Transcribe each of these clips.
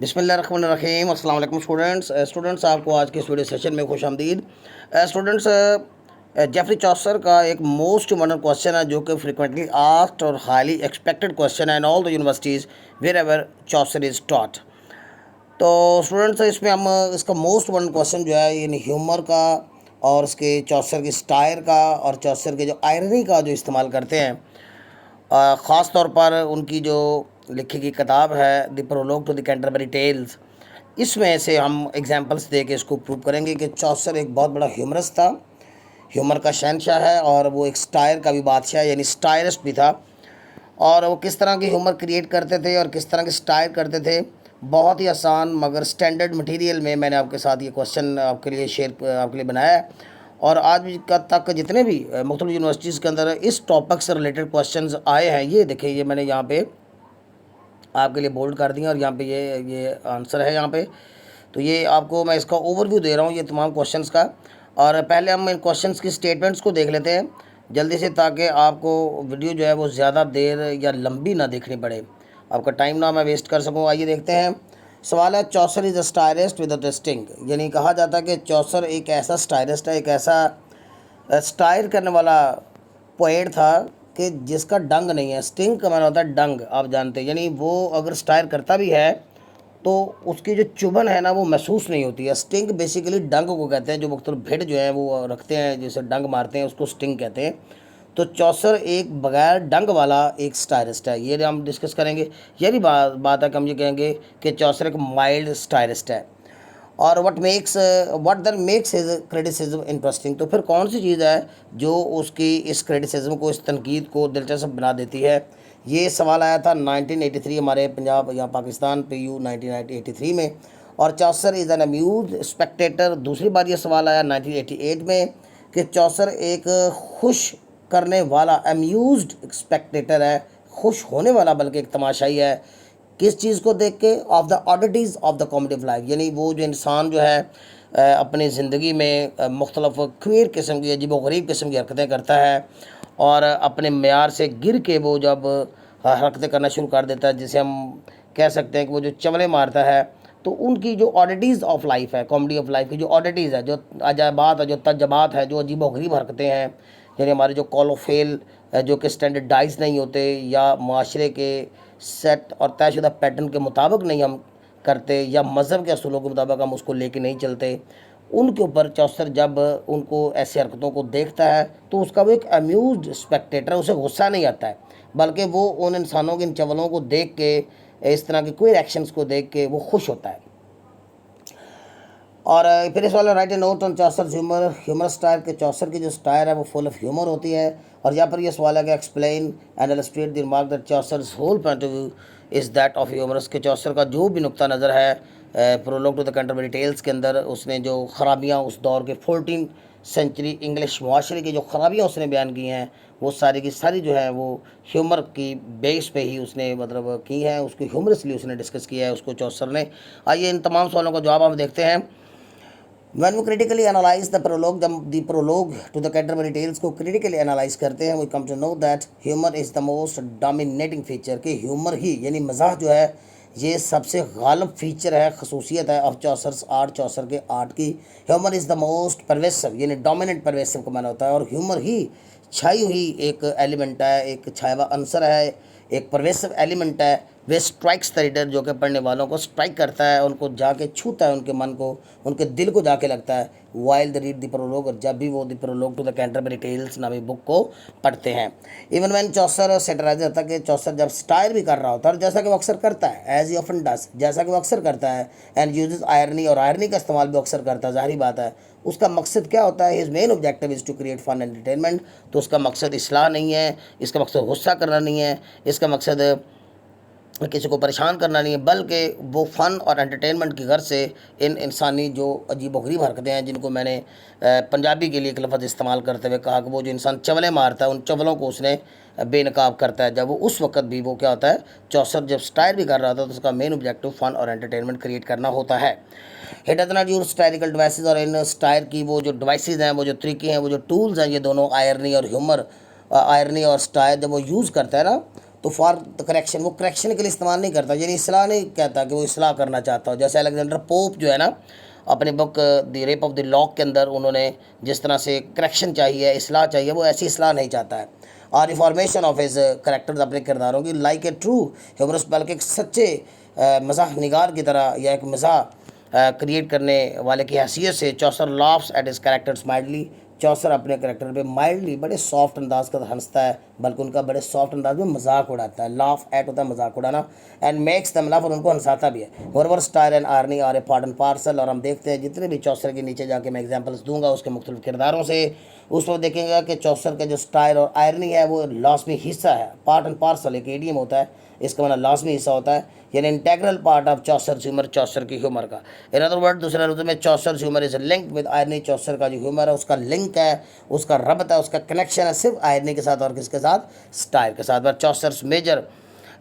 बिस्मिल्लाहिर्रहमानिर्रहीम। अस्सलाम वालेकुम स्टूडेंट्स आपको आज के इस वीडियो सेशन में खुश आमदीद। स्टूडेंट्स, जेफरी चॉसर का एक मोस्ट मॉडर्न क्वेश्चन है जो कि फ्रिक्वेंटली आस्क्ड और हाईली एक्सपेक्टेड क्वेश्चन है in all the universities wherever Chaucer is taught. तो स्टूडेंट्स, इसमें हम इसका मोस्ट मॉडर्न क्वेश्चन जो है यानी ह्यूमर का और उसके चॉसर की स्टायर का और चॉसर के जो आयरनी का जो इस्तेमाल करते हैं, ख़ास तौर पर उनकी जो लिखी गई किताब है the prologue to the Canterbury Tales, इसमें से हम एग्जांपल्स दे के इसको प्रूव करेंगे कि चौसर एक बहुत बड़ा ह्यूमरस था, ह्यूमर का शहनशाह है, और वो एक स्टायर का भी बादशाह यानी स्टायरिस्ट भी था। और वो किस तरह के ह्यूमर क्रिएट करते थे और किस तरह के स्टायर करते थे, बहुत ही आसान मगर स्टैंडर्ड मटेरियल में मैंने आपके साथ ये क्वेश्चन आपके लिए आपके लिए बनाया है। और आज भी का तक जितने भी मुख्तलिफ यूनिवर्सिटीज़ के अंदर इस टॉपिक से रिलेटेड क्वेश्चंस आए हैं, ये देखिए, ये मैंने यहाँ पे आपके लिए बोल्ड कर दिया और यहाँ पे ये आंसर है यहाँ पे। तो ये आपको मैं इसका ओवरव्यू दे रहा हूँ ये तमाम क्वेश्चंस का। और पहले हम इन क्वेश्चंस की स्टेटमेंट्स को देख लेते हैं जल्दी से, ताकि आपको वीडियो जो है वो ज़्यादा देर या लंबी ना देखनी पड़े, आपका टाइम ना मैं वेस्ट कर सकूँ। आइए देखते हैं। सवाल है, Chaucer is a satirist with a sting, यानी कहा जाता है कि चौसर एक ऐसा स्टायरिस्ट है, एक ऐसा स्टायर करने वाला पोएट था कि जिसका डंग नहीं है। स्टिंग का माना होता है डंग, आप जानते हैं, यानी वो अगर स्टायर करता भी है तो उसकी जो चुभन है ना वो महसूस नहीं होती है। स्टिंग बेसिकली डंग को कहते हैं, जो मुख्तलिफ भेड़ जो है वो रखते हैं जैसे डंग मारते हैं, उसको स्टिंग कहते हैं। तो चौसर एक बगैर डंग वाला एक स्टायरिस्ट है, ये हम डिस्कस करेंगे। यही बात है कि हम ये कहेंगे कि चौसर एक माइल्ड स्टायरिस्ट है। और what then makes his criticism interesting, तो फिर कौन सी चीज़ है जो उसकी इस क्रिटिसिज्म को, इस तनकीद को दिलचस्प बना देती है। ये सवाल आया था 1983 हमारे पंजाब या पाकिस्तान PU 1983 में। और चौसर इज़ एन अम्यूज स्पेक्टेटर, दूसरी बार ये सवाल आया 1988 में कि चौसर एक खुश करने वाला अम्यूज्ड स्पेक्टेटर है, खुश होने वाला बल्कि एक तमाशाई है। किस चीज़ को देख के? Of the oddities of the comedy of life, यानी वो जो इंसान जो है अपनी ज़िंदगी में मुख्तलिफ ख़मीर किस्म की, अजीब व गरीब किस्म की हरकतें करता है और अपने मेयार से गिर के वो जब हरकतें करना शुरू कर देता है, जिसे हम कह सकते हैं कि वो जो चवले मारता है, तो उनकी जो ऑडिटीज़ ऑफ लाइफ है, कॉमेडी ऑफ लाइफ की जो ऑडिटीज़ है, जो अजाबात है, जो तजबात है, जो अजीब व गरीब हरकतें हैं, यानी हमारे जो कॉल फेल जो कि स्टैंडर्डाइज नहीं होते या माशरे के सेट और तयशुदा पैटर्न के मुताबिक नहीं हम करते या मज़हब के असूलों के मुताबिक हम उसको लेके नहीं चलते, उनके ऊपर चौसर जब उनको ऐसी हरकतों को देखता है तो उसका वो एक अम्यूज्ड स्पेक्टेटर, उसे गुस्सा नहीं आता है, बल्कि वो उन इंसानों के इन चवलों को देख के, इस तरह के कोई एक्शंस को देख के वो खुश होता है। और फिर इस वाले right A note on Chaucer humour stair के चौसर की जो स्टायर है वो फुल ऑफ ह्यूमर होती है। और यहाँ पर ये सवाल है कि explain and illustrate the remark that Chaucer's whole point of view is that of humorous, के चौसर का जो भी नुक्ता नज़र है prologue to the Canterbury Tales के अंदर, उसने जो ख़राबियाँ उस दौर के 14th सेंचुरी इंग्लिश मुआशरे की जो ख़राबियाँ उसने बयान की हैं, वो सारी की सारी जो है वो ह्यूमर की बेस पे ही उसने मतलब की है, उसको ह्यूमरसली उसने डिस्कस किया है उसको चौसर ने। आइए इन तमाम सवालों का जवाब हम देखते हैं। When we critically analyze the prologue to the Canterbury Tales को critically analyze करते हैं, we come to know that humor is the most dominating feature, कि humor ही यानी मज़ाक जो है ये सबसे गालिब फीचर है, खसूसियत है ऑफ चौसर्स आर्ट, चौसर के आर्ट की। Humour is the most pervasive, यानी डोमिनेंट परवेसिव को माना होता है, और ह्यूमर ही छाई हुई एक एलिमेंट है, एक छाया हुआ आंसर है, एक परवेसिव एलिमेंट है। वे स्ट्राइक्स द रीडर, जो कि पढ़ने वालों को स्ट्राइक करता है, उनको जाके छूता है, उनके मन को, उनके दिल को जाके लगता है while the read the prologue, और जब भी वो the prologue to the Canterbury Tales नामी बुक को पढ़ते हैं। इवन व्हेन चौसर सेटराइज होता है कि चौसर जब स्टायर भी कर रहा होता है, और जैसा कि वो अक्सर करता है, एज ही ऑफन डस, जैसा कि वो अक्सर करता है, एंड यूजेस आयरनी, और आयरनी का इस्तेमाल भी अक्सर करता है, ज़ाहिर बात है। उसका मकसद क्या होता है? His main objective is to create fun entertainment, तो उसका मकसद इस्लाह नहीं है, इसका मकसद गुस्सा करना नहीं है, इसका मकसद किसी को परेशान करना नहीं है, बल्कि वो फ़न और एंटरटेनमेंट की गर्ज से इन इंसानी जो अजीब व गरीब हरकतें हैं, जिनको मैंने पंजाबी के लिए एक लफ्ज़ इस्तेमाल करते हुए कहा कि वो जो इंसान चवलें मारता है, उन चवलों को उसने बेनकाब करता है। जब वो उस वक्त भी वो क्या होता है, चौसर जब स्टायर भी कर रहा था तो उसका मेन ऑब्जेक्टिव फ़न और एंटरटेनमेंट क्रिएट करना होता है। He does not use satirical devices, और इन स्टायर की वो जो डिवाइसेज हैं, वो जो तरीके हैं, वो जो टूल्स हैं, ये दोनों आयरनी और ह्यूमर, आयरनी और स्टायर जब वो यूज़ करता है ना, तो फॉर द करेक्शन, वो करेक्शन के लिए इस्तेमाल नहीं करता, यानी इसलाह नहीं कहता कि वो इसलाह करना चाहता हो। जैसे अलेक्जेंडर पोप जो है ना, अपने book the rape of the lock के अंदर उन्होंने जिस तरह से करेक्शन चाहिए, इसलाह चाहिए, वो ऐसी इसलाह नहीं चाहता है। और रिफॉर्मेशन ऑफ हिज करेक्टर्स, अपने किरदारों की, लाइक ए ट्रू ह्यूमरस, बल्कि एक सच्चे मज़ाक निगार की तरह या एक मज़ाक क्रिएट करने वाले की हैसियत से Chaucer laughs at his characters mildly, Chaucer अपने करेक्टर पे माइल्डली बड़े सॉफ्ट अंदाज का हंसता है, बल्कि उनका बड़े सॉफ्ट अंदाज में मजाक उड़ाता है। लाफ एट होता है मजाक उड़ाना, एंड मेक्स दम लाफ, और उनको हंसाता भी है। वरवर style and irony are a part and parcel, और हम देखते हैं जितने भी चौसर के नीचे जाके मैं एग्जाम्पल्स दूंगा उसके मुख्तलिफ किरदारों से, उस पर देखेंगे कि चौसर का जो स्टाइल और आयरनी है वो लाजमी हिस्सा है। पार्ट एंड पार्सल एक एडियम होता है, इसका मतलब लाजमी हिस्सा होता है, यानी integral part of Chaucer humour, Chaucer की ह्यूमर का। इन अदर वर्ड, दूसरे लफ्ज़ों में Chaucer humour is link with irony, Chaucer का जो ह्यूमर है उसका लिंक है, उसका रब्त है, उसका कनेक्शन है सिर्फ आयरनी के साथ और किसके साथ, स्टाइल के साथ। बट चौसर मेजर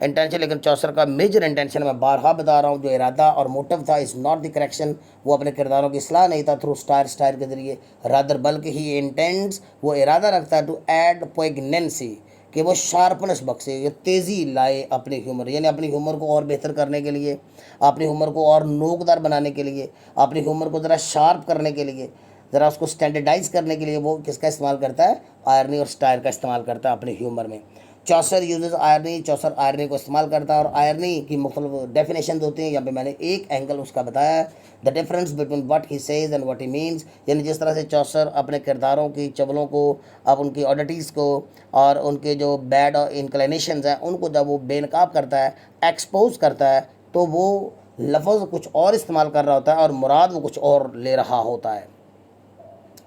इंटेंशन, लेकिन चौसर का मेजर इंटेंशन मैं बारहा बता रहा हूँ, जो इरादा और मोटिव था, इज़ नॉट द करेक्शन, वो अपने किरदारों की इस्लाह नहीं था थ्रू स्टाइल के जरिए, रादर बल्कि ही इंटेंड्स, वो इरादा रखता है टू ऐड पोइग्नेंसी, कि वो शार्पनेस बख्शे, ये तेज़ी लाए अपने ह्यूमर, यानी अपनी ह्यूमर को और बेहतर करने के लिए, अपनी ह्यूमर को और नोकदार बनाने के लिए, अपनी ह्यूमर को ज़रा शार्प करने के लिए, ज़रा उसको स्टैंडर्डाइज करने के लिए वो किसका इस्तेमाल करता है, आयरनी और स्टाइल का इस्तेमाल करता है अपने ह्यूमर में। चौसर यूजेस आयरनी, चौसर आयरनी को इस्तेमाल करता है, और आयरनी की मुख्तलिफ डेफिनेशन होती हैं, यहाँ पे मैंने एक एंगल उसका बताया है, the difference between what he says and what he means, यानी जिस तरह से चौसर अपने किरदारों की चवलों को, अब उनकी ऑडिटीज़ को और उनके जो बैड इंक्लिनेशंस हैं उनको जब वो बेनकाब करता है, एक्सपोज करता है, तो वो लफ्ज़ कुछ और इस्तेमाल कर रहा होता है और मुराद वो कुछ और ले रहा होता है,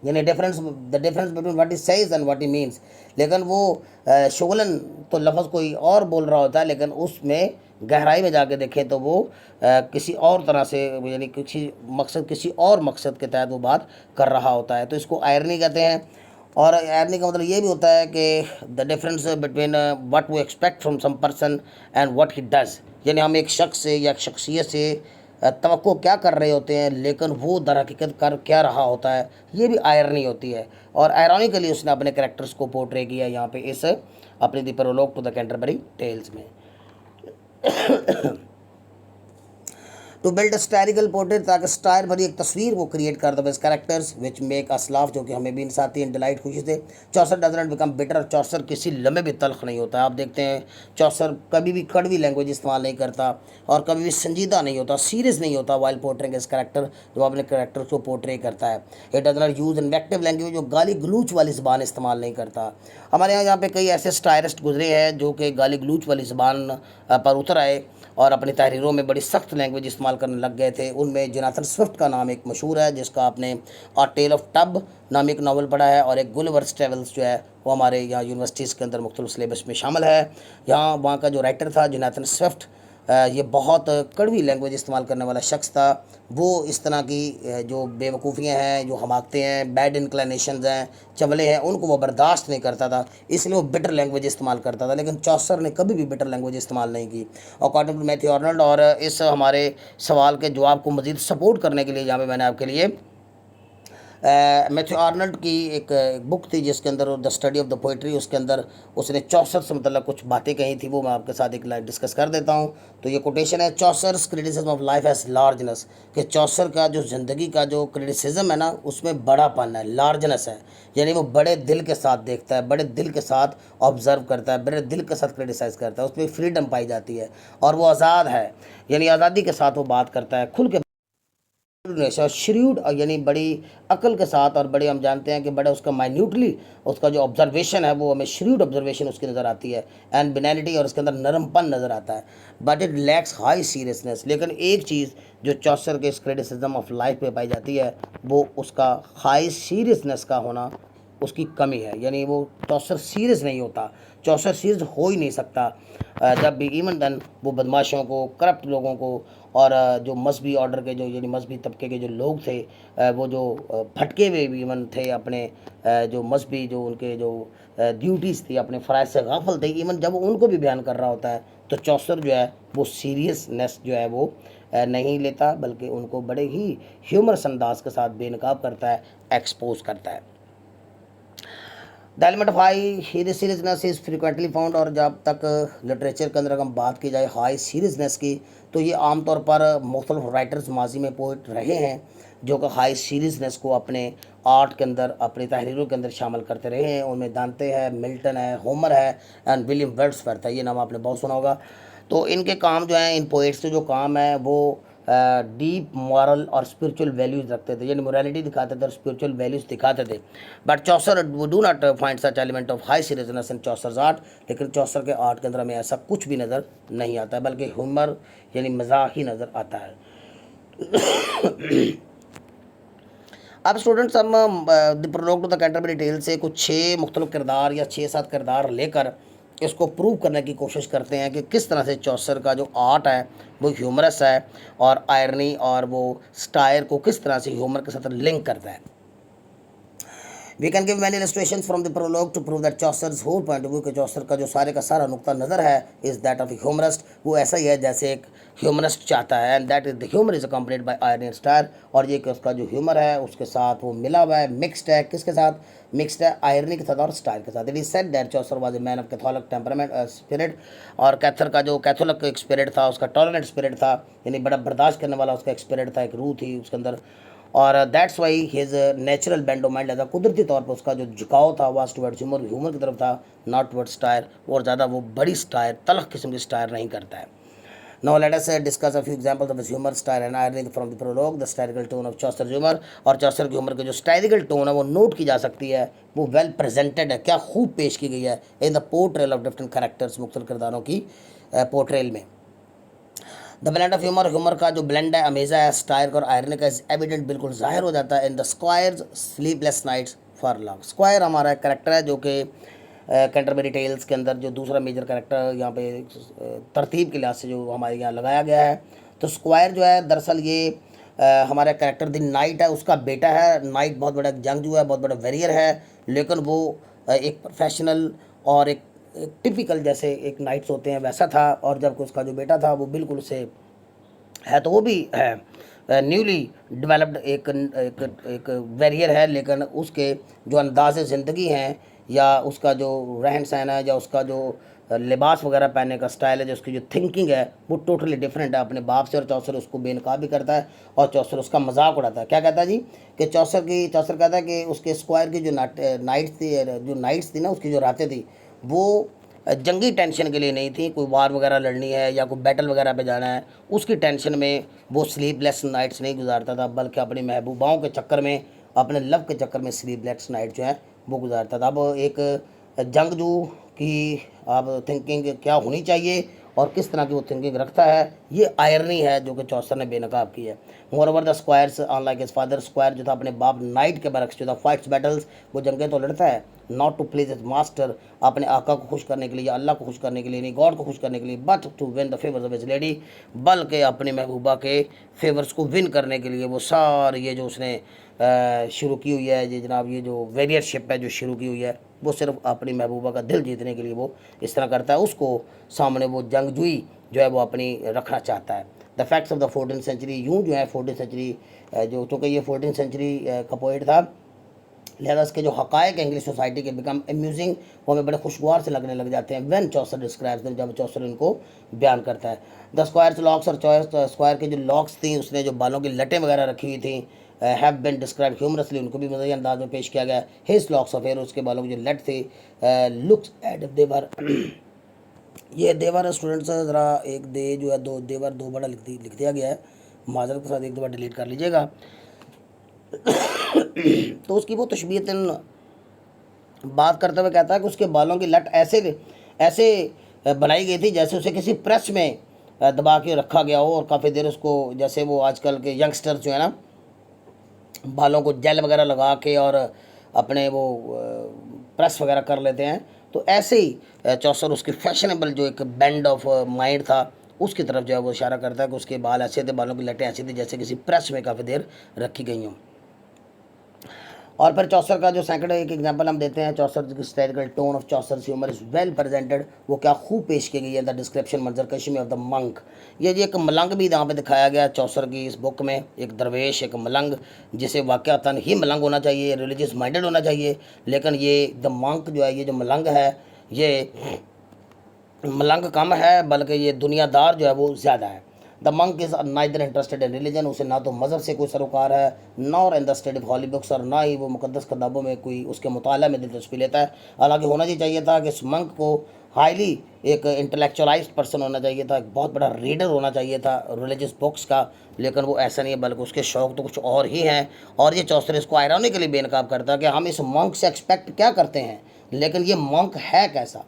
यानी the difference between what he says and what he means. लेकिन वो शुगलन तो लफ्ज़ कोई और बोल रहा होता है, लेकिन उसमें गहराई में जाके देखें तो वो किसी और तरह से, यानी किसी और मकसद के तहत वो बात कर रहा होता है, तो इसको आयरनी कहते हैं। और आयरनी का मतलब ये भी होता है कि the difference between what we expect from some person and what he does, यानी हम एक शख्स से या एक शख्सियत से तवक्को क्या कर रहे होते हैं, लेकिन वो दर हकीकत कर क्या रहा होता है, ये भी आयरनी होती है। और आयरॉनिकली उसने अपने कैरेक्टर्स को पोर्ट्रे किया यहाँ पे इस अपने the prologue to the Canterbury Tales में। टू बिल्ड स्टायरिकल पोर्ट्रेट, ताकि स्टायर भरी एक तस्वीर वो क्रिएट कर दो, characters which make us laugh, जो कि हमें भी इंसाती हैं, डिलाइट, खुशी से। Chaucer does not become bitter, Chaucer किसी लम्हे भी तल्ख नहीं होता है। आप देखते हैं चौसर कभी भी कड़वी लैंग्वेज इस्तेमाल नहीं करता और कभी भी संजीदा नहीं होता, सीरियस नहीं होता वाइल पोर्ट्रेइंग इस कैरेक्टर, जो अपने कैरेक्टर को पोर्ट्रे करता है। It does not use invective language, जो गाली गलूच वाली ज़बान इस्तेमाल नहीं करता। हमारे यहाँ पे कई ऐसे स्टायरिस्ट गुजरे हैं जो कि गाली गलूच वाली ज़बान पर उतर आए और अपनी तहरीरों में बड़ी सख्त लैंग्वेज इस्तेमाल करने लग गए थे। उनमें जोनाथन स्विफ्ट का नाम एक मशहूर है, जिसका आपने अ टेल ऑफ टब नाम एक नावल पढ़ा है, और एक गुलिवर्स ट्रेवल्स जो है वो हमारे यहाँ यूनिवर्सिटीज़ के अंदर मुख्तलिफ सिलेबस में शामिल है। यहाँ वहाँ का जो राइटर था जोनाथन स्विफ्ट, ये बहुत कड़वी लैंग्वेज इस्तेमाल करने वाला शख्स था। वो इस तरह की जो बेवकूफ़ियाँ हैं, जो हमाकतें हैं, बैड इंक्लिनेशंस हैं, चवले हैं, उनको वो बर्दाश्त नहीं करता था, इसलिए वो बिटर लैंग्वेज इस्तेमाल करता था। लेकिन चौसर ने कभी भी बिटर लैंग्वेज इस्तेमाल नहीं की। अकॉर्डिंग टू मैथ्यू आर्नल्ड, और इस हमारे सवाल के जवाब को मज़ीद सपोर्ट करने के लिए यहाँ पे मैंने आपके लिए मैथ्यू आर्नल्ड की एक बुक थी जिसके अंदर the study of the poetry, उसके अंदर उसने चौसर से मतलब कुछ बातें कही थी, वो मैं आपके साथ एक लाइन डिस्कस कर देता हूँ। तो ये कोटेशन है, Chaucer's criticism of life as largeness, कि चौसर का जो ज़िंदगी का जो क्रिटिसिज्म है ना, उसमें बड़ापन है, लार्जनेस है, यानी वो बड़े दिल के साथ देखता है, बड़े दिल के साथ ऑब्जर्व करता है, बड़े दिल के साथ क्रिटिसाइज़ करता है, उसमें फ्रीडम पाई जाती है और वो आज़ाद है, यानी आज़ादी के साथ वो बात करता है, खुल के श्रीड, यानी बड़ी अकल के साथ, और बड़े हम जानते हैं कि बड़ा उसका माइन्यूटली उसका जो ऑब्जर्वेशन है वो हमें श्रीड ऑब्जर्वेशन उसकी नज़र आती है, एंड बिनैलिटी, और उसके अंदर नरमपन नज़र आता है। But it lacks high seriousness, लेकिन एक चीज़ जो चौसर के इस क्रिटिसिज्म ऑफ लाइफ पे पाई जाती है वो उसका हाई सीरियसनेस का होना उसकी कमी है, यानी वो चौसर सीरियस नहीं होता, चौसर सीरियस हो ही नहीं सकता। जब भी इवन देन वो बदमाशों को, करप्ट लोगों को, और जो मजहबी ऑर्डर के जो यानी मजहबी तबके के जो लोग थे, वो जो भटके हुए भी इवन थे, अपने जो मजहबी जो उनके जो ड्यूटीज़ थी, अपने फ़राइज़ से गाफिल थे, इवन जब उनको भी बयान कर रहा होता है तो चौसर जो है वो सीरियसनेस जो है वो नहीं लेता, बल्कि उनको बड़े ही ह्यूमरस अंदाज के साथ बेनकाब करता है, एक्सपोज करता है। The element of high seriousness is frequently found, और जब तक लिटरेचर के अंदर अगर हम बात की जाए हाई सीरीजनेस की, तो ये आमतौर पर मुख्तलिफ राइटर्स माजी में पोइट रहे हैं जो कि हाई सीरीजनेस को अपने आर्ट के अंदर, अपनी तहरीरों के अंदर शामिल करते रहे हैं। उनमें दांते है, मिल्टन है, होमर है एंड विलियम वर्ड्सवर्थ है, ये नाम आपने बहुत सुना होगा। तो इनके काम जो हैं, इन पोइट्स के जो काम है वो डीप मॉरल और स्पिरिचुअल वैल्यूज़ रखते थे, यानी मोरालिटी दिखाते थे और स्पिरिचुअल वैल्यूज़ दिखाते थे। बट चौसर वो do not find such element of high seriousness in Chaucer's art, लेकिन चौसर के आर्ट के अंदर हमें ऐसा कुछ भी नज़र नहीं आता है, बल्कि ह्यूमर यानी मजाक ही नज़र आता है। अब स्टूडेंट्स हम the prologue to the Canterbury tale से कुछ 6 मुख्तलिफ किरदार या 6-7 किरदार लेकर इसको प्रूव करने की कोशिश करते हैं कि किस तरह से चौसर का जो आर्ट है वो ह्यूमरस है, और आयरनी और वो स्टायर को किस तरह से ह्यूमर के साथ लिंक करता है। We can give many illustrations from the prologue to prove that Chaucer's whole point of view, कि चौसर का जो सारे का सारा नुक्ता नज़र है इज़ दैट ऑफ ह्यूमरिस्ट, वो ऐसा ही है जैसे एक ह्यूमरिस्ट चाहता है। And that is the humour is accompanied by iron star, और ये कि उसका जो ह्यूमर है उसके साथ वो मिला हुआ है, मिक्सड है। किसके साथ मिक्सड है? आयरनी के साथ और स्टार के साथ। It is said that Chaucer was a man of Catholic temperament spirit, और कैथर का जो कैथोलिक एक स्पिरिट था, उसका टॉलरेंट स्पिरिट था, यानी बड़ा बर्दाश्त करने वाला उसका एक स्पिरिट था, एक रूह थी उसके अंदर। और that's why his natural band of mind, ऐसा कुदरती तौर पर उसका जो झुकाव था वाज टुवर्ड्स ह्यूमर, ह्यूमर की तरफ था, नॉट टुवर्ड्स स्टायर, और ज़्यादा वो बड़ी स्टायर तलख किस्म की स्टायर नहीं करता है। Now let us discuss a few examples of his humour, satire and irony from the prologue. The satirical tone of Chaucer humour, और चौसर के ह्यूमर के जो स्टायरिकल टोन है वो नोट की जा सकती है, वो वेल प्रेजेंटेड है, क्या खूब पेश की गई है in the portrayal of different characters, मुख्तलिफ किरदारों की पोर्ट्रेल में। The blend of humour, humour का जो ब्लेंड है अमेजा है, स्टायर का और आयरन का एविडेंट बिल्कुल जाहिर हो जाता है in the squire's sleepless nights for love. Squire हमारा एक करेक्टर है जो कि कैंटरबरी टेल्स के अंदर जो दूसरा मेजर करेक्टर यहाँ पे तरतीब के लिहाज से जो हमारे यहाँ लगाया गया है। तो स्क्वायर जो है दरअसल ये हमारा करेक्टर द नाइट है, उसका बेटा है। नाइट बहुत बड़ा जंगजू है, बहुत बड़ा वॉरियर है, लेकिन वो एक प्रोफेशनल और एक टिपिकल जैसे एक नाइट्स होते हैं वैसा था। और जब उसका जो बेटा था वो बिल्कुल उसे है, तो वो भी है न्यूली डेवलप्ड एक वैरियर है, लेकिन उसके जो अंदाज़ ज़िंदगी हैं या उसका जो रहन सहन है या उसका जो लिबास वगैरह पहनने का स्टाइल है, जो उसकी जो थिंकिंग है वो टोटली डिफरेंट है अपने बाप से। और चौसर उसको बेनकाब भी करता है और चौसर उसका मजाक उड़ाता है। क्या कहता है जी कि चौसर कहता है कि उसके स्क्वायर की जो नाइट्स थी ना, उसकी जो रातें थी वो जंगी टेंशन के लिए नहीं थी, कोई वार वगैरह लड़नी है या कोई बैटल वगैरह पे जाना है, उसकी टेंशन में वो स्लीपलेस नाइट्स नहीं गुजारता था, बल्कि अपनी महबूबाओं के चक्कर में, अपने लव के चक्कर में स्लीपलेस नाइट जो है वो गुजारता था। अब एक जंगजू की आप थिंकिंग क्या होनी चाहिए और किस तरह की वो थिंकिंग रखता है, ये आयरनी है जो कि चौसर ने बेनकाब की है। More over the squares unlike his father, square जो था अपने बाप नाइट के बरक्स जो था फाइट्स बैटल्स, वो जंगें तो लड़ता है, not to please his master, अपने आका को खुश करने के लिए या अल्लाह को खुश करने के लिए नहीं, गॉड को खुश करने के लिए, but to win the favours of his lady, बल्कि अपनी महबूबा के फेवर्स को विन करने के लिए वो सारी ये जो उसने शुरू की हुई है, ये जनाब ये जो वेरियरशिप है जो शुरू की हुई है, वो सिर्फ अपनी महबूबा का दिल जीतने के लिए वो इस तरह करता है। उसको सामने वो जंगजुई जो है वो अपनी रखना चाहता है। The facts of the 14th century, यूँ जो है 14th सेंचुरी जो, चूँकि ये 14th सेंचुरी का पोइट था, लिहाजा इसके जो हक़ाइक़ इंग्लिश सोसाइटी के बिकम अम्यूजिंग, वो हमें बड़े खुशगवार से लगने लग जाते हैं व्हेन चौसर डिस्क्राइब्स देम, जब चौसर इनको बयान करता है। द स्क्वायर्स लॉक्स, और स्क्वायर के जो लॉक्स थी, उसने जो बालों की लटें वगैरह रखी हुई थी, हैव बिन डिस्क्राइब ह्यूमरसली, उनको भी मज़े अंदाज में पेश किया गया। हिज लॉक्स ऑफ हेयर, उसके बालों की जो लट थी, लुक्स एट देवर ये देवर स्टूडेंट्स ज़रा एक दे जो है दो देवर दो बड़ा लिख दिया गया है, माजरत के साथ एक दो बार डिलीट कर लीजिएगा। तो उसकी वो तशबीहतन बात करते हुए कहता है कि उसके बालों की लट ऐसे ऐसे बनाई गई थी जैसे उसे किसी प्रेस में दबा के रखा गया हो, और काफ़ी देर उसको, जैसे वो आजकल के यंगस्टर्स जो है ना बालों को जेल वगैरह लगा के और अपने वो प्रेस वगैरह कर लेते हैं, तो ऐसे ही चौसर उसकी फैशनेबल जो एक बैंड ऑफ माइंड था उसकी तरफ जो है वो इशारा करता है कि उसके बाल ऐसे थे, बालों की लटें ऐसी थी जैसे किसी प्रेस में काफ़ी देर रखी गई हों। और फिर चौसर का जो सेकंड एक एग्जांपल हम देते हैं, चौसर की satirical tone of Chaucer humour is well presented, वो क्या खूब पेश की गई है। द डिस्क्रिप्शन मंजर कशी में ऑफ द मंक, ये जी एक मलंग भी यहाँ पे दिखाया गया चौसर की इस बुक में, एक दरवेश एक मलंग, जिसे वाक़यातन ही मलंग होना चाहिए, रिलीजियस माइंडेड होना चाहिए, लेकिन ये द मंक जो है, ये जो मलंग है, ये मलंग कम है बल्कि ये दुनियादार जो है वो ज़्यादा है। The monk is neither interested in religion, उसे ना तो मज़हब से कोई सरोकार है, nor in the study of holy books, और ना ही वो मुकद्दस किताबों में कोई उसके मुताला में दिलचस्पी लेता है। हालांकि होना ही चाहिए था कि इस मंक को हाईली एक इंटेलेक्चुअलाइज्ड पर्सन होना चाहिए था, एक बहुत बड़ा रीडर होना चाहिए था रिलीजियस बुक्स का, लेकिन वो ऐसा नहीं है, बल्कि उसके शौक़ तो कुछ और ही हैं। और ये चौसर इसको आयरॉनिकली बेनकाब करता है कि हम इस मंक से एक्सपेक्ट क्या करते हैं, लेकिन ये मंक है कैसा।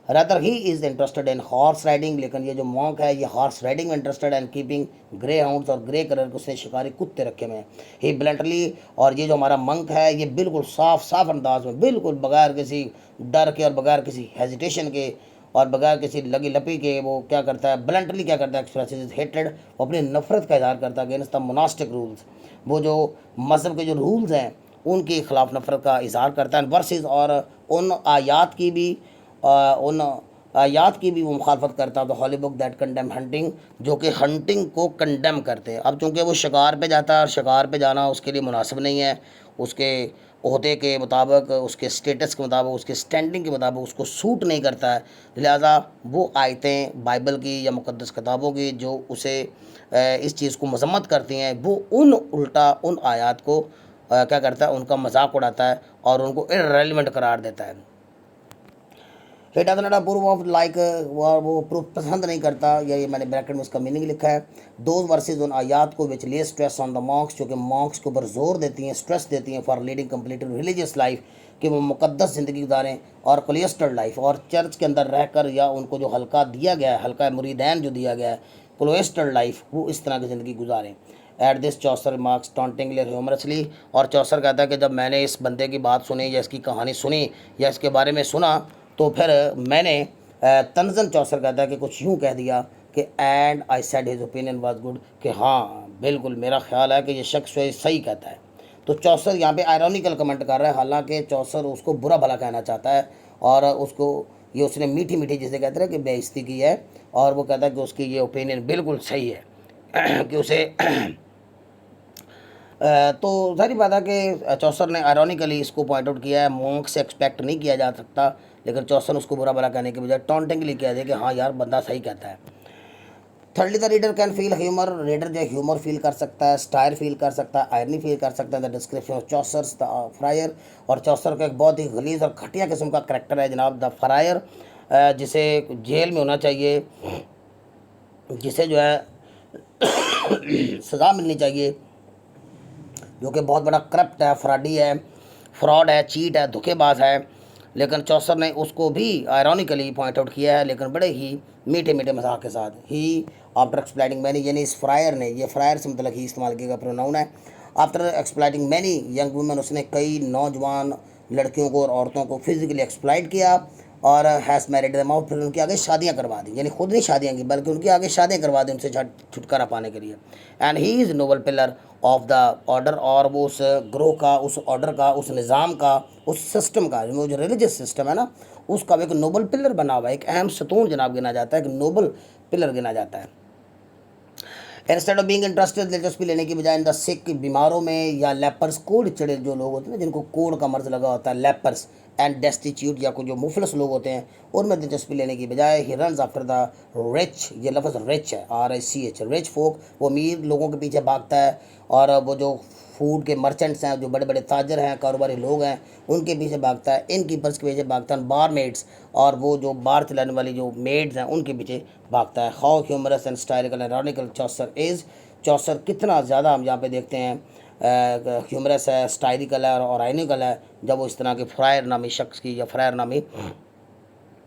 Rather he is interested in horse riding, लेकिन ये जो मॉन्क है ये हॉर्स राइडिंग में interested and keeping grey hounds, और ग्रे कलर के उसने शिकारी कुत्ते रखे हुए हैं। ही ब्लंटली, और ये जो हमारा मंक है ये बिल्कुल साफ साफ अंदाज में, बिल्कुल बगैर किसी डर के और बगैर किसी हेजिटेशन के और बगैर किसी लगी लपी के, वो क्या करता है, ब्लंटली क्या करता है, एक्सप्रेसेस हेटेड, वो अपनी नफरत का इजहार करता है अगेंस्ट द मोनास्टिक रूल्स, वो जो मज़हब के जो रूल्स हैं उनके खिलाफ नफरत का इजहार करता है। वर्सेस, और उन आयात की भी उन आयात की भी वो मुखालफत करता है, the holy book that condemn hunting, जो कि हंटिंग को कंडेम करते हैं। अब चूँकि वो शिकार पे जाता है और शिकार पे जाना उसके लिए मुनासिब नहीं है, उसके ओहदे के मुताबिक, उसके स्टेटस के मुताबिक, उसके स्टैंडिंग के मुताबिक उसको सूट नहीं करता है, लिहाजा वो आयतें बाइबल की या मुक़द्दस किताबों की जो उसे इस चीज़ को मजम्मत करती हैं, वो उल्टा उन आयात को क्या करता है, उनका मजाक उड़ाता है और उनको इर्रेलेवेंट करार देता है। He does not approve of like, वो प्रूफ पसंद नहीं करता, या ये मैंने ब्रैकेट में उसका मीनिंग लिखा है। दोज वर्सेज उन आयात को विच ले स्ट्रेस ऑन द मॉन्क्स, जो कि मॉन्क्स के ऊपर जोर देती हैं, स्ट्रेस देती हैं for leading complete religious life, कि वो मुकद्दस ज़िंदगी गुजारें और क्लियस्टर्ड लाइफ, और चर्च के अंदर रहकर या उनको जो हल्का दिया गया है, हल्का मुरीदैन जो दिया गया है, क्लोस्टर्ड लाइफ, वो इस तरह की ज़िंदगी गुजारें। At this Chaucer marks tauntingly humorously, और चौसर कहता है कि जब मैंने इस बंदे की बात सुनी या इसकी कहानी सुनी या इसके बारे में सुना, तो फिर मैंने तंजन चौसर कहता है कि कुछ यूँ कह दिया कि and I said his opinion was good, कि हाँ बिल्कुल मेरा ख्याल है कि ये शख्स सही कहता है। तो चौसर यहाँ पे आयरॉनिकल कमेंट कर रहा है, हालांकि चौसर उसको बुरा भला कहना चाहता है, और उसको ये उसने मीठी मीठी जिसे कहते हैं कि बेइज्जती की है, और वो कहता है कि उसकी ये ओपिनियन बिल्कुल सही है कि उसे तो सारी बात है कि चौसर ने आयरॉनिकली इसको पॉइंट आउट किया है, मॉन्क से एक्सपेक्ट नहीं किया जा सकता, लेकिन चौसर उसको बुरा भला कहने के बजाय टॉन्टिंगली कह दे कि हाँ यार बंदा सही कहता है। Thirdly the reader can feel humour, reader जो ह्यूमर फील कर सकता है, स्टायर फील कर सकता है, आयरनी फील कर सकता है। The description of Chaucer's the fryer, और चौसर का एक बहुत ही गलीज और घटिया किस्म का करेक्टर है जनाब द फ्रायर, जिसे जेल में होना चाहिए, जिसे जो है सज़ा मिलनी चाहिए, जो कि बहुत बड़ा करप्ट है, फ्रॉडी है, फ्रॉड है, चीट है, धोखेबाज है। लेकिन चौसर ने उसको भी आयरॉनिकली पॉइंट आउट किया है, लेकिन बड़े ही मीठे मीठे मजाक के साथ। ही आफ्टर एक्सप्लाइटिंग मैनी, यानी इस फ्रायर ने, ये फ्रायर से मतलब ही इस्तेमाल किया प्रोनाउन है। आफ्टर एक्सप्लाइटिंग मैनी यंग वुमेन, उसने कई नौजवान लड़कियों को और औरतों को फिजिकली एक्सप्लाइट किया, और हैज़ मैरिड देम आउट, फिर उनकी आगे शादियाँ करवा दी, यानी खुद नहीं शादियाँ की बल्कि उनकी आगे शादियाँ करवा दी उनसे छुटकारा पाने के लिए। And he is noble pillar of the order, और वो उस ग्रोह का, उस ऑर्डर का, उस निज़ाम का, उस सिस्टम का, वो जो रिलीजियस सिस्टम है ना, उसका एक नोबल पिलर बना हुआ है, एक अहम सतून जनाब गिना जाता है, एक नोबल पिलर गिना जाता है। इंस्टेड ऑफ बीइंग इंटरेस्टेड, दिलचस्पी लेने की बजाय इन द सिक, बीमारों में, या लेपर्स, कोढ़ चढ़े जो लोग होते हैं ना, जिनको कोढ़ का मर्ज लगा होता है, लेपर्स एंड डेस्टिट्यूट, या कुछ जो मुफलस लोग होते हैं, उनमें दिलचस्पी लेने की बजाय he runs after the rich, ये लफ्ज़ रिच है, RICH, रिच फोक, वो अमीर लोगों के पीछे भागता है, और वो जो फूड के मर्चेंट्स हैं, जो बड़े बड़े ताजर हैं, कारोबारी लोग हैं, उनके पीछे भागता है, इन कीपर्स के पीछे भागता है, बार मेड्स, और वो जो बार चलाने वाली जो मेड्स हैं उनके पीछे भागता है। How humorous and satirical and ironical Chaucer is, Chaucer कितना ज़्यादा हम यहाँ पे देखते हैं ह्यूमरस है, स्टाइलिकल है और आइनिकल है, जब वो इस तरह के फ्रायर नामी शख्स की, या फ्रायर नामी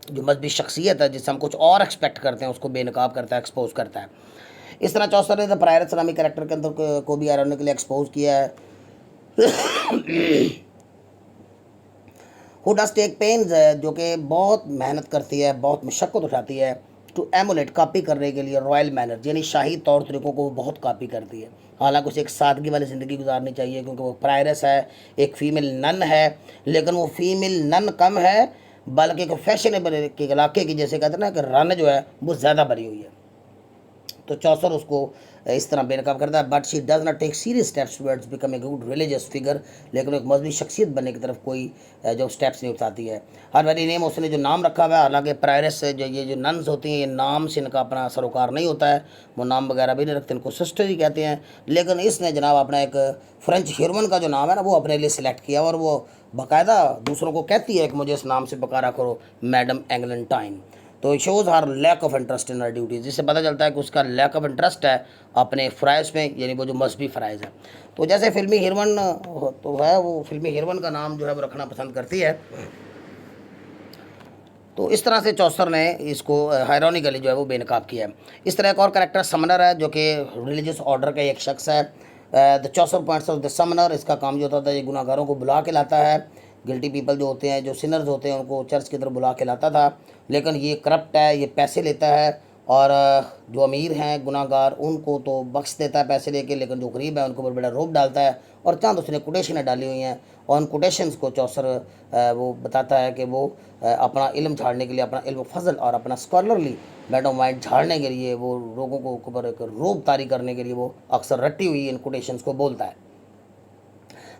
जो मजहबी शख्सियत है जिससे हम कुछ और एक्सपेक्ट करते हैं उसको बेनकाब करता है, एक्सपोज करता है। इस तरह चौसर ने द प्रायर नामी कैरेक्टर के अंदर को भी आयरॉनिकली एक्सपोज किया है। हु डज टेक पेन्स, जो कि बहुत मेहनत करती है, बहुत मशक्क़त उठाती है, टू एमुलेट कॉपी करने के लिए रॉयल मैनर यानी शाही तौर तरीक़ों को वो बहुत कॉपी करती है। हालांकि उसे एक सादगी वाली ज़िंदगी गुजारनी चाहिए क्योंकि वो प्रायरस है, एक फ़ीमेल नन है, लेकिन वो फीमेल नन कम है बल्कि एक फैशनेबल के इलाके की, जैसे कहते हैं ना कि रन जो है वो ज़्यादा भरी हुई है। तो चौसर उसको इस तरह बेनकाब करता है। But she does not take serious steps towards become a good religious figure, लेकिन एक मजहबी शख्सियत बनने की तरफ कोई जो स्टेप्स नहीं उठाती है। हर वेरी नेम उसने जो नाम रखा हुआ है, हालांकि प्रायरस जो ये जो नन्स होती हैं ये नाम से इनका अपना सरोकार नहीं होता है, वो नाम वगैरह भी नहीं रखते, इनको सिस्टर ही कहते हैं। लेकिन इसने जनाब अपना एक फ्रेंच ह्यूमन का जो नाम है ना वो अपने लिए सिलेक्ट किया और वो बाकायदा दूसरों को कहती है कि मुझे इस नाम से पुकारा करो, मैडम एंगलेंटाइन। तो shows her lack of interest in her duties, जिससे पता चलता है कि उसका लैक ऑफ इंटरेस्ट है अपने फ़राइज़ में, यानी वो जो मजहबी फ़राइज़ है। तो जैसे फिल्मी हीरोइन तो है, वो फिल्मी हीरोइन का नाम जो है वो रखना पसंद करती है। तो इस तरह से चौसर ने इसको हायरॉनिकली जो है वो बेनकाब किया है। इस तरह एक और कैरेक्टर समनर है जो कि रिलीजियस ऑर्डर का एक शख्स है। The Chaucer points of the Sumner, इसका काम जो होता था ये गुनाहगारों को बुला के लाता है, गिल्टी पीपल जो होते हैं, जो सिनर्स होते हैं, उनको चर्च की तरफ बुला के लाता था। लेकिन ये करप्ट है, ये पैसे लेता है और जो अमीर हैं गुनाहगार उनको तो बख्श देता है पैसे लेके, लेकिन जो गरीब है उनको ऊपर बड़ा रोब डालता है। और चंद उसने कोटेशनें डाली हुई हैं और उन कोटेशंस को चौसर वो बताता है कि वो अपना इल्म झाड़ने के लिए, अपना इल्म फजल और अपना स्कॉलरली मैडम माइंड झाड़ने के लिए, वो लोगों को ऊपर एक रोब तारी करने के लिए वो अक्सर रटी हुई इन कोटेशंस को बोलता है।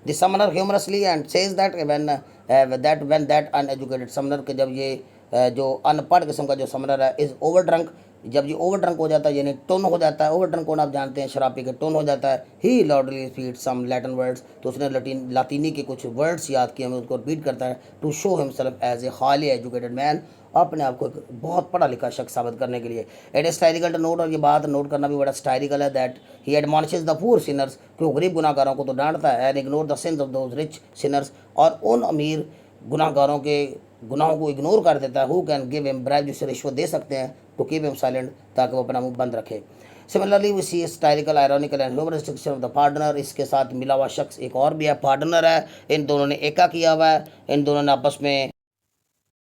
The summoner humorously and says that when that uneducated summoner के जब ये जो अनपढ़ किस्म का जो समनर है इज़ ओवर ड्रंक, जब ये ओवर ड्रंक हो जाता है यानी टोन हो जाता है, ओवर ड्रंक होना आप जानते हैं शराब पी के टोन हो जाता है, ही लाउडली रिपीट सम लैटिन वर्ड्स, तो उसने लातीनी के कुछ वर्ड्स याद किए, हमें उसको रिपीट करता है to show himself as a highly educated man, अपने आप को एक बहुत पढ़ा लिखा शख्स साबित करने के लिए। It is satirical to note, और ये बात नोट करना भी बड़ा स्टाइरिकल है, that he admonishes the poor sinners, क्यों गरीब गुनाहगारों को तो डांटता है, and ignore the sins of those rich sinners, और उन अमीर गुनाहगारों के गुनाहों को इग्नोर कर देता है। Who can give him bribe, जिसे रिश्वत दे सकते हैं, टू कीप हिम साइलेंट, ताकि वो अपना मुंह बंद रखे। Similarly we see satirical ironical and humoristic of the partner, इसके साथ मिला हुआ शख्स एक और भी है, पार्टनर है, इन दोनों ने एका किया हुआ है, इन दोनों ने आपस में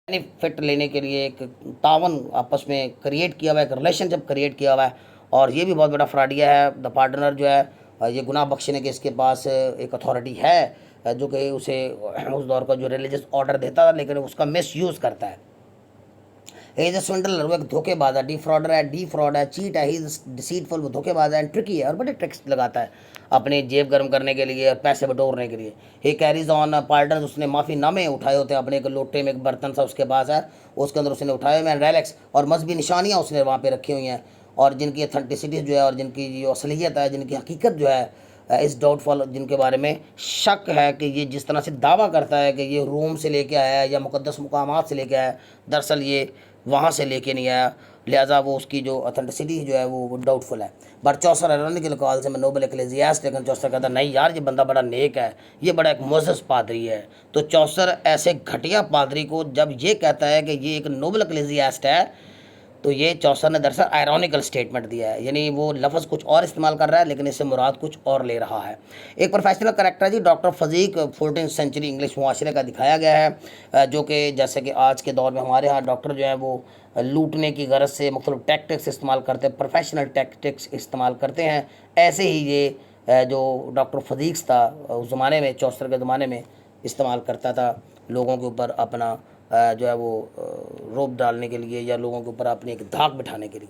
बेनिफिट लेने के लिए एक तावन आपस में क्रिएट किया हुआ है, एक रिलेशनशिप क्रिएट किया हुआ है। और ये भी बहुत बड़ा फ्रॉडिया है। द पार्टनर जो है ये गुनाह बख्शने के इसके पास एक अथॉरिटी है जो कि उसे उस दौर का जो रिलीजियस ऑर्डर देता था, लेकिन उसका मिस यूज़ करता है। ही इज़ अ स्विंडलर, वो एक धोखेबाज है, डिफ्रॉडर है, डीफ्रॉड है, चीट है, ही इज़ डिसीटफुल, वो धोखेबाज है, एंड ट्रिकी है और बड़े ट्रिक्स लगाता है अपने जेब गर्म करने के लिए, पैसे बटोरने के लिए। ही कैरीज ऑन पार्टनर, उसने माफ़ीनामे उठाए होते हैं अपने एक लोटे में, एक बर्तन सा उसके पास है, उसके अंदर उसने उठाए हुए हैं रैलेक्स और मजहबी निशानियाँ उसने वहाँ पर रखी हुई हैं, और जिनकी अथेंटिसिटी जो है और जिनकी जो असलियत है, जिनकी हकीकत जो है इस डाउटफुल, जिनके बारे में शक है कि ये जिस तरह से दावा करता है कि ये रोम से लेके आया है या मुक़द्दस मुकामात से लेके आया है, दरअसल ये वहाँ से लेके नहीं आया, लिहाजा वो उसकी जो ऑथेंटिसिटी जो है वो डाउटफुल है। बट चौसर आयरॉनिकल कॉल से मैं नोबल एक्लेसियास्ट, लेकिन चौसर कहता नहीं यार ये बंदा बड़ा नेक है, ये बड़ा एक मोअज़्ज़ज़ पादरी है। तो चौसर ऐसे घटिया पादरी को जब ये कहता है कि ये एक नोबल एक्लेसियास्ट है, तो ये चौसर ने दरअसल आयरॉनिकल स्टेटमेंट दिया है, यानी वो लफ्ज़ कुछ और इस्तेमाल कर रहा है लेकिन इससे मुराद कुछ और ले रहा है। एक प्रोफेशनल करैक्टर जी doctor physic 14th century English मुआशरे का दिखाया गया है, जो कि जैसे कि आज के दौर में हमारे यहाँ डॉक्टर जो है वो लूटने की गरज से मुख्तलिफ टैक्टिक्स इस्तेमाल करते हैं, प्रोफेशनल टैक्टिक्स इस्तेमाल करते हैं। ऐसे ही ये जो डॉक्टर फजीक था उस ज़माने में, चौसर के ज़माने में इस्तेमाल करता था लोगों के ऊपर अपना जो है वो रोब डालने के लिए या लोगों के ऊपर अपनी एक धाक बिठाने के लिए।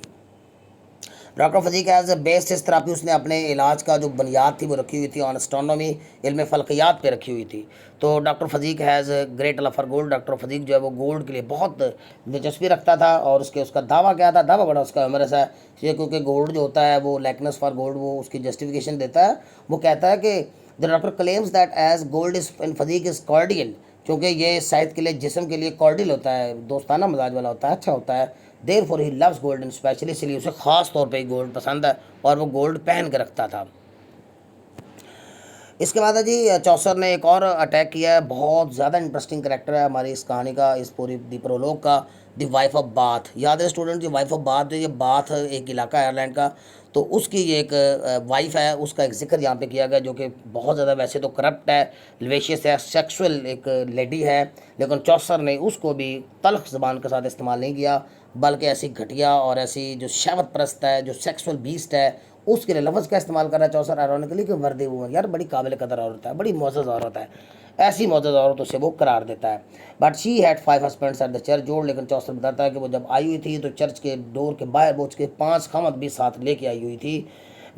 Doctor physic as a based is therapy, उसने अपने इलाज का जो बुनियाद थी वो रखी हुई थी ऑन एस्ट्रोनॉमी, इल्म फल्कियात पे रखी हुई थी। तो doctor physique has great love for gold, doctor physique जो है वो गोल्ड के लिए बहुत दिलचस्पी रखता था, और उसका दावा क्या था, दावा बड़ा उसका ह्यूमरस है ये, क्योंकि गोल्ड जो होता है वो लाइकनेस फॉर गोल्ड, वो उसकी जस्टिफिकेशन देता है। वो कहता है कि the doctor claims that as gold is in physic is cordial, क्योंकि ये शायद के लिए जिस्म के लिए कॉर्डियल होता है, दोस्ताना मिजाज वाला होता है, अच्छा होता है। Therefore he loves gold and specially, इसलिए उसे ख़ास तौर पे गोल्ड पसंद है और वो गोल्ड पहन के रखता था। इसके बाद है जी चौसर ने एक और अटैक किया है, बहुत ज़्यादा इंटरेस्टिंग करेक्टर है हमारी इस कहानी का, इस पूरी दी प्रोलॉग का, द वाइफ ऑफ बाथ। याद है स्टूडेंट, ये वाइफ ऑफ बाथ जो ये बाथ एक इलाका है आयरलैंड का, तो उसकी ये एक वाइफ है, उसका एक जिक्र यहाँ पे किया गया, जो कि बहुत ज़्यादा वैसे तो करप्ट है, लवेशियस है, सेक्सुअल एक लेडी है, लेकिन चौसर ने उसको भी तल्ख ज़बान के साथ इस्तेमाल नहीं किया, बल्कि ऐसी घटिया और ऐसी जो शहवत परस्त है, जो सेक्सुअल बीस्ट है, उसके लिए लफ्ज़ का इस्तेमाल कर रहा है चौसर आयरॉनिकली कि वर्दी वो यार बड़ी काबिल कदर औरत है, बड़ी मोअज़्ज़ज़ औरत है, ऐसी मोअज़्ज़ज़ औरतों से वो करार देता है। But she had 5 husbands at the church जोड़, लेकिन चौसर बताता है कि वो जब आई हुई थी तो चर्च के डोर के बाहर वो उसके 5 खामद भी साथ लेके आई हुई थी,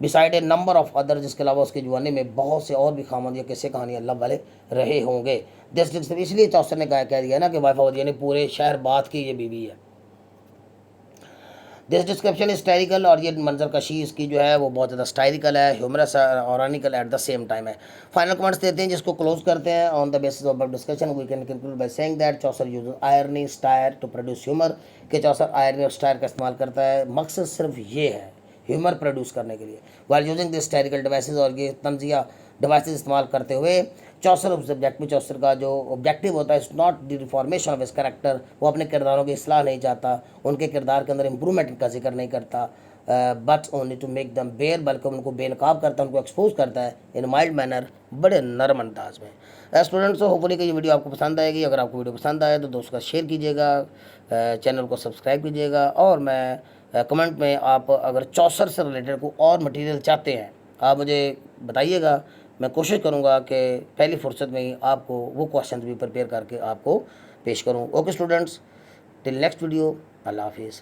beside A number of other, जिसके अलावा उसके जवानी में बहुत से और भी खामद या किस्से कहानियाँ अल्लाह वाले रहे होंगे। दिस इसलिए चौसर ने कह दिया ना कि वाइफ ऑफ यानी पूरे शहर बात की ये बीवी है। दिस डिस्क्रिप्शन हिस्टैरिकल, और ये मंजर कशी इसकी जो है वो बहुत ज़्यादा स्टाइरिकल है, ह्यूमरस और ironical at the same time है। फाइनल कमेंट्स देते हैं जिसको क्लोज करते हैं। On the basis of discussion we can conclude by saying that Chaucer use irony satire to produce humour, कि चौसर आयरनी और स्टायर का इस्तेमाल करता है, मकसद सिर्फ ये है ह्यूमर प्रोड्यूस करने के लिए। वाइल यूजिंग दिस हिस्टैरिकल डिवाइसेस, और ये तंजिया डिवाइसेस इस्तेमाल करते हुए चौसर ऑब्जेक्टिव, चौसर का जो ऑब्जेक्टिव होता है it's not the reformation of his character, वो अपने किरदारों की इस्लाह नहीं चाहता, उनके किरदार के अंदर इंप्रूवमेंट का जिक्र नहीं करता, but only to make them bare, बल्कि उनको बेनकाब करता है, उनको एक्सपोज करता है इन माइल्ड मैनर, बड़े नरम अंदाज में। स्टूडेंट्स, होपफुली कि ये वीडियो आपको पसंद आएगी। अगर आपको वीडियो पसंद आए तो दोस्तों का शेयर कीजिएगा, चैनल को सब्सक्राइब कीजिएगा, और मैं कमेंट में आप अगर चौसर से रिलेटेड को और मटेरियल चाहते हैं आप मुझे बताइएगा, मैं कोशिश करूँगा कि पहली फुर्सत में ही आपको वो क्वेश्चन भी प्रिपेयर करके आपको पेश करूँ। Okay students, till next video, अल्लाह हाफिज़।